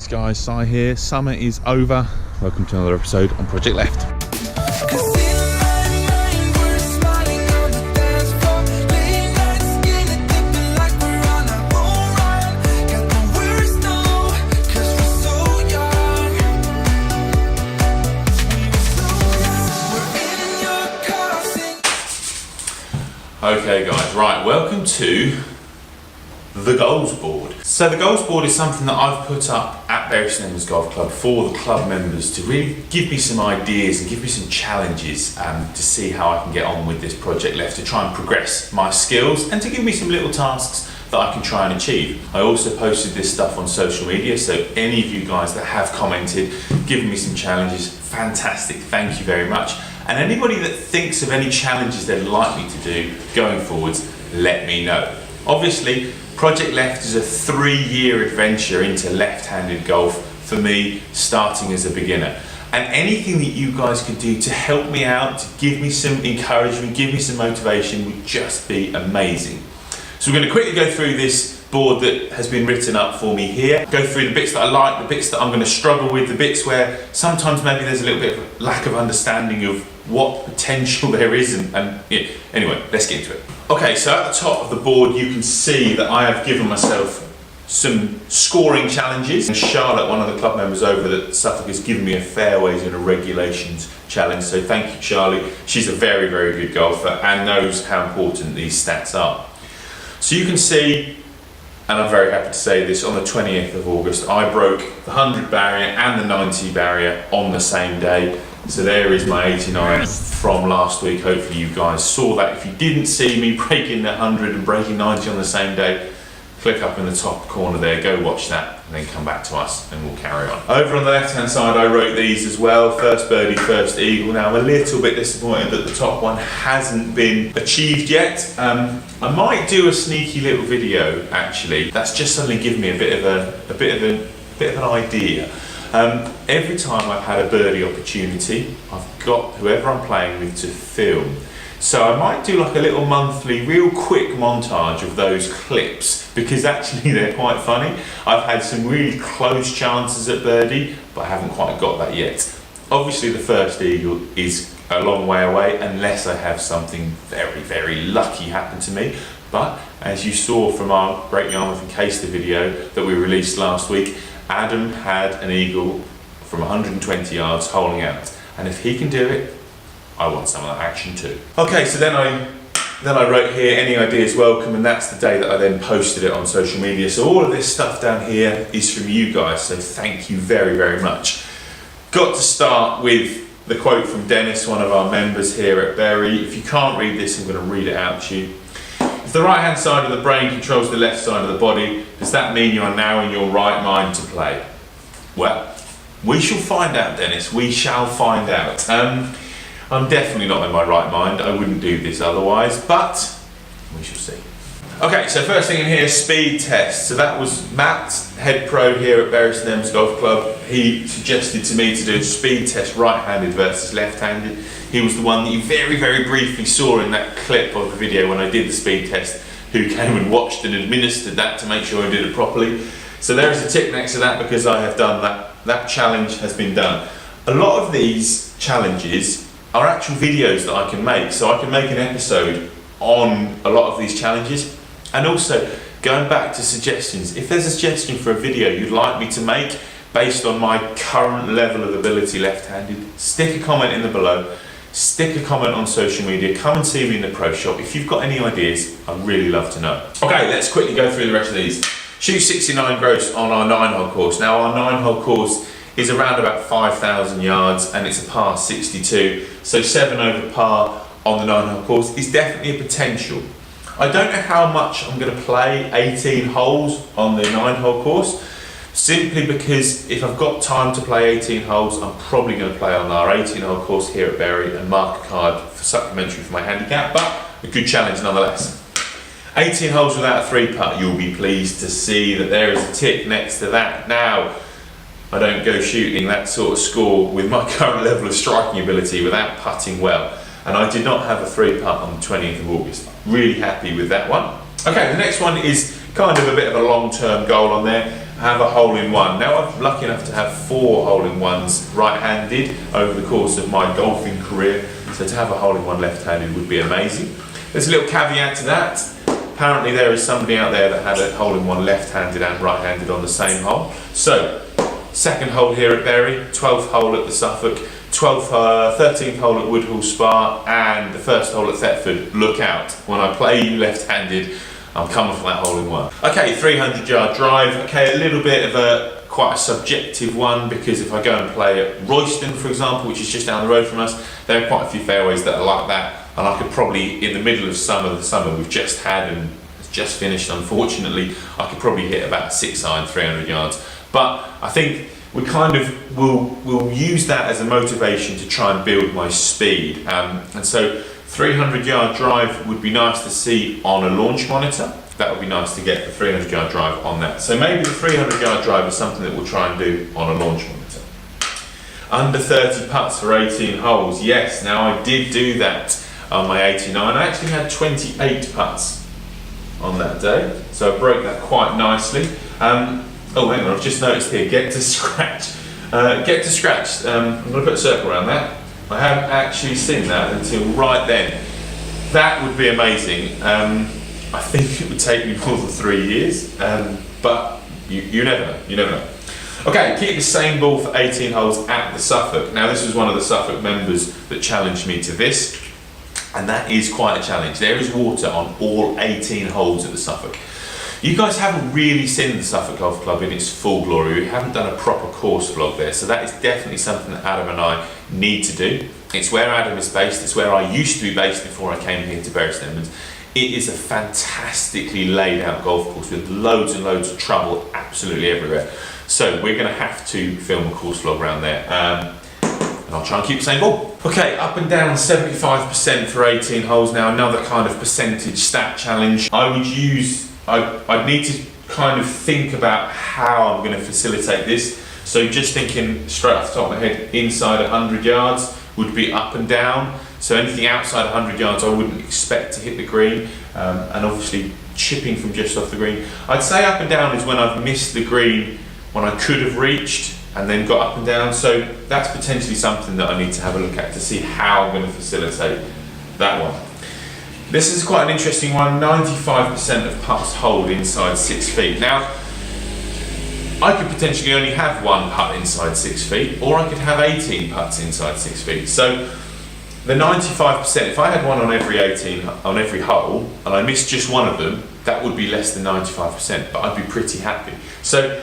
Greetings guys, Si here. Summer is over. Welcome to another episode on Project Left. Okay guys, right, welcome to the goals board. So the goals board is something that I've put up at Bury St Edmunds Golf Club for the club members to really give me some ideas and give me some challenges to see how I can get on with this project left, to try and progress my skills and to give me some little tasks that I can try and achieve. I also posted this stuff on social media, so any of you guys that have commented, giving me some challenges, fantastic, thank you very much. And anybody that thinks of any challenges they'd like me to do going forwards, let me know. Obviously, Project Left is a 3-year adventure into left-handed golf for me, starting as a beginner. And anything that you guys could do to help me out, to give me some encouragement, give me some motivation would just be amazing. So we're going to quickly go through this board that has been written up for me here. Go through the bits that I like, the bits that I'm going to struggle with, the bits where sometimes maybe there's a little bit of lack of understanding of what potential there is, and yeah. Anyway, let's get into it. Okay, so at the top of the board you can see that I have given myself some scoring challenges. And Charlotte, one of the club members over at Suffolk, has given me a fairways and a regulations challenge, so thank you Charlie. She's a very, very good golfer and knows how important these stats are. So you can see, and I'm very happy to say this, on the 20th of August I broke the 100 barrier and the 90 barrier on the same day. So there is my 89 from last week. Hopefully you guys saw that. If you didn't see me breaking the 100 and breaking 90 on the same day, click up in the top corner there, go watch that, and then come back to us and we'll carry on. Over on the left hand side I wrote these as well, first birdie, first eagle. Now I'm a little bit disappointed that the top one hasn't been achieved yet. I might do a sneaky little video actually, that's just suddenly given me a bit of an idea. Every time I've had a birdie opportunity, I've got whoever I'm playing with to film. So I might do like a little monthly, real quick montage of those clips, because actually they're quite funny. I've had some really close chances at birdie, but I haven't quite got that yet. Obviously the first eagle is a long way away, unless I have something very, very lucky happen to me. But as you saw from our Great Yarmouth and Caister video that we released last week, Adam had an eagle from 120 yards holing out, and if he can do it, I want some of that action too. Okay, so then I wrote here, any ideas welcome, and that's the day that I then posted it on social media. So all of this stuff down here is from you guys, so thank you very, very much. Got to start with the quote from Dennis, one of our members here at Bury. If you can't read this, I'm going to read it out to you. If the right hand side of the brain controls the left side of the body, does that mean you are now in your right mind to play? Well, we shall find out, Dennis, we shall find out. I'm definitely not in my right mind, I wouldn't do this otherwise, but we shall see. Okay, so first thing in here, speed test. So that was Matt, head pro here at Bury St Edmunds Golf Club. He suggested to me to do a speed test right-handed versus left-handed. He was the one that you very, very briefly saw in that clip of the video when I did the speed test, who came and watched and administered that to make sure I did it properly. So there is a tick next to that because I have done that. That challenge has been done. A lot of these challenges are actual videos that I can make, so I can make an episode on a lot of these challenges. And also, going back to suggestions, if there's a suggestion for a video you'd like me to make based on my current level of ability left-handed, stick a comment in the below, stick a comment on social media, come and see me in the pro shop. If you've got any ideas, I'd really love to know. Okay, let's quickly go through the rest of these. Shoot 69 gross on our 9-hole course. Now our 9-hole course is around about 5,000 yards and it's a par 62, so 7 over par on the 9-hole course is definitely a potential. I don't know how much I'm going to play 18 holes on the 9-hole course, simply because if I've got time to play 18 holes, I'm probably going to play on our 18-hole course here at Bury and mark a card for supplementary for my handicap, but a good challenge nonetheless. 18 holes without a 3-putt, you'll be pleased to see that there is a tick next to that. Now, I don't go shooting that sort of score with my current level of striking ability without putting well. And I did not have a 3-putt on the 20th of August. Really happy with that one. Okay, the next one is kind of a bit of a long-term goal on there. have a hole-in-one. Now I'm lucky enough to have 4 hole-in-ones right-handed over the course of my golfing career, so to have a hole-in-one left-handed would be amazing. There's a little caveat to that. Apparently there is somebody out there that had a hole-in-one left-handed and right-handed on the same hole. So, second hole here at Bury, 12th hole at the Suffolk, 13th hole at Woodhall Spa, and the first hole at Thetford. Look out, when I play you left-handed, I'm coming for that hole-in-one. Okay, 300-yard drive. Okay, a little bit of quite a subjective one, because if I go and play at Royston, for example, which is just down the road from us, there are quite a few fairways that are like that, and I could probably, in the middle of the summer we've just had and it's just finished, unfortunately, I could probably hit about 6-iron 300 yards. But I think we kind of will use that as a motivation to try and build my speed. And so 300-yard drive would be nice to see on a launch monitor. That would be nice to get the 300-yard drive on that. So maybe the 300-yard drive is something that we'll try and do on a launch monitor. Under 30 putts for 18 holes. Yes, now I did do that on my 89. I actually had 28 putts on that day, so I broke that quite nicely. Oh, hang on, I've just noticed here, get to scratch. Get to scratch, I'm going to put a circle around that. I haven't actually seen that until right then. That would be amazing. I think it would take me more than 3 years, but you never know, you never know. Okay, keep the same ball for 18 holes at the Suffolk. Now this was one of the Suffolk members that challenged me to this, and that is quite a challenge. There is water on all 18 holes at the Suffolk. You guys haven't really seen the Suffolk Golf Club in its full glory. We haven't done a proper course vlog there, so that is definitely something that Adam and I need to do. It's where Adam is based, it's where I used to be based before I came here to Bury St Edmunds. It is a fantastically laid out golf course with loads and loads of trouble absolutely everywhere. So we're going to have to film a course vlog around there. And I'll try and keep the same ball. Okay, up and down 75% for 18 holes now, another kind of percentage stat challenge. I'd need to kind of think about how I'm going to facilitate this. So just thinking straight off the top of my head, inside 100 yards would be up and down. So anything outside 100 yards I wouldn't expect to hit the green, and obviously chipping from just off the green. I'd say up and down is when I've missed the green when I could have reached and then got up and down. So that's potentially something that I need to have a look at to see how I'm going to facilitate that one. This is quite an interesting one. 95% of putts hold inside 6 feet. Now, I could potentially only have 1 putt inside 6 feet, or I could have 18 putts inside 6 feet. So the 95%, if I had one on every hole, and I missed just one of them, that would be less than 95%, but I'd be pretty happy. So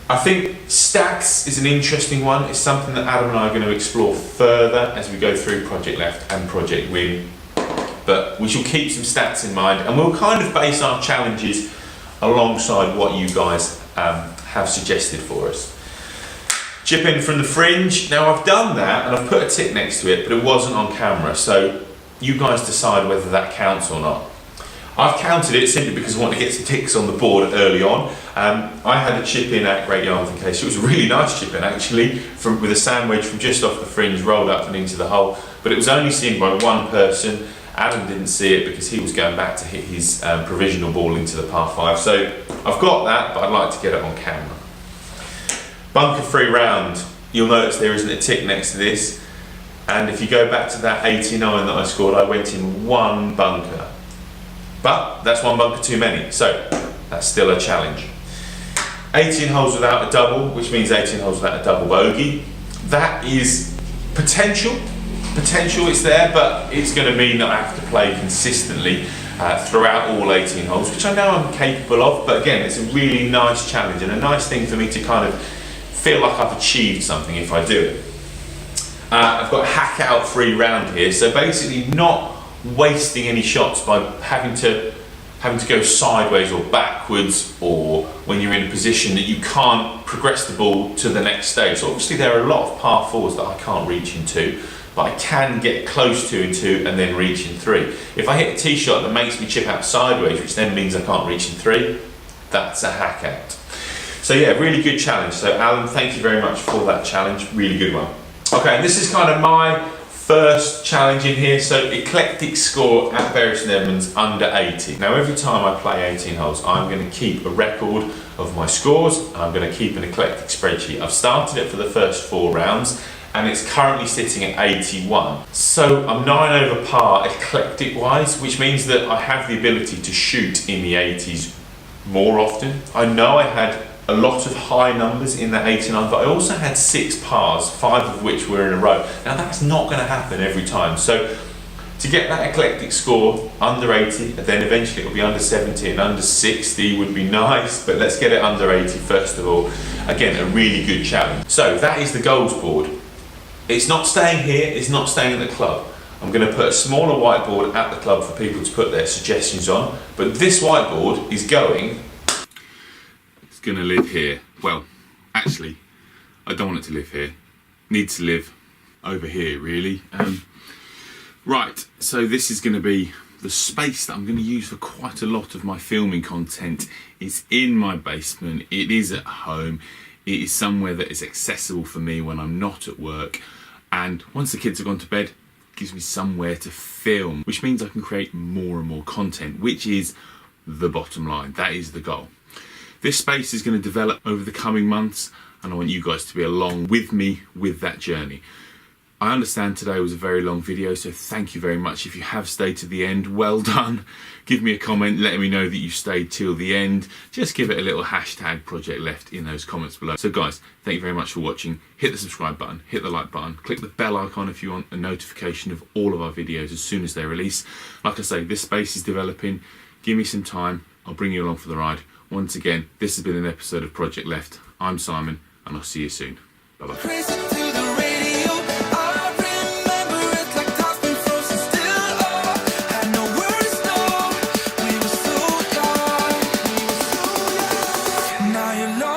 I think stacks is an interesting one. It's something that Adam and I are going to explore further as we go through Project Left and Project Win. But we shall keep some stats in mind, and we'll kind of base our challenges alongside what you guys have suggested for us. Chip in from the fringe. Now I've done that and I've put a tick next to it, but it wasn't on camera, so you guys decide whether that counts or not. I've counted it simply because I want to get some ticks on the board early on. I had a chip in at Great Yarmouth in case. It was a really nice chip in actually, with a sand wedge from just off the fringe, rolled up and into the hole, but it was only seen by one person. Adam didn't see it because he was going back to hit his provisional ball into the par 5. So I've got that, but I'd like to get it on camera. Bunker free round. You'll notice there isn't a tick next to this. And if you go back to that 89 that I scored, I went in 1 bunker. But that's 1 bunker too many, so that's still a challenge. 18 holes without a double, which means 18 holes without a double bogey. That is potential is there, but it's going to mean that I have to play consistently throughout all 18 holes, which I know I'm capable of, but again, it's a really nice challenge and a nice thing for me to kind of feel like I've achieved something if I do it. I've got hack out free round here, so basically not wasting any shots by having to go sideways or backwards, or when you're in a position that you can't progress the ball to the next stage. So obviously there are a lot of par 4s that I can't reach into, but I can get close to in 2 and then reach in 3. If I hit a tee shot that makes me chip out sideways, which then means I can't reach in 3, that's a hack out. So yeah, really good challenge. So Alan, thank you very much for that challenge. Really good one. Okay, and this is kind of my First challenge in here, so eclectic score at Bury St Edmunds under 80. Now every time I play 18 holes, I'm going to keep a record of my scores and I'm going to keep an eclectic spreadsheet. I've started it for the first 4 rounds and it's currently sitting at 81. So I'm 9 over par eclectic wise, which means that I have the ability to shoot in the 80s more often. I know I had a lot of high numbers in that 89, but I also had 6 pars, 5 of which were in a row. Now that's not going to happen every time. So to get that eclectic score under 80, then eventually it'll be under 70 and under 60 would be nice, but let's get it under 80 first of all. Again, a really good challenge. So that is the goals board. It's not staying here, it's not staying at the club. I'm going to put a smaller whiteboard at the club for people to put their suggestions on, but this whiteboard is going to live here. Well, actually, I don't want it to live here. It needs to live over here, really. Right, so this is going to be the space that I'm going to use for quite a lot of my filming content. It's in my basement. It is at home. It is somewhere that is accessible for me when I'm not at work. And once the kids have gone to bed, it gives me somewhere to film, which means I can create more and more content, which is the bottom line. That is the goal. This space is going to develop over the coming months and I want you guys to be along with me with that journey. I understand today was a very long video, so thank you very much. If you have stayed to the end, well done. Give me a comment letting me know that you stayed till the end. Just give it a little hashtag project left in those comments below. So guys, thank you very much for watching. Hit the subscribe button, hit the like button, click the bell icon if you want a notification of all of our videos as soon as they release. Like I say, this space is developing. Give me some time, I'll bring you along for the ride. Once again, this has been an episode of Project Left. I'm Simon, and I'll see you soon. Bye-bye. Now you're lost.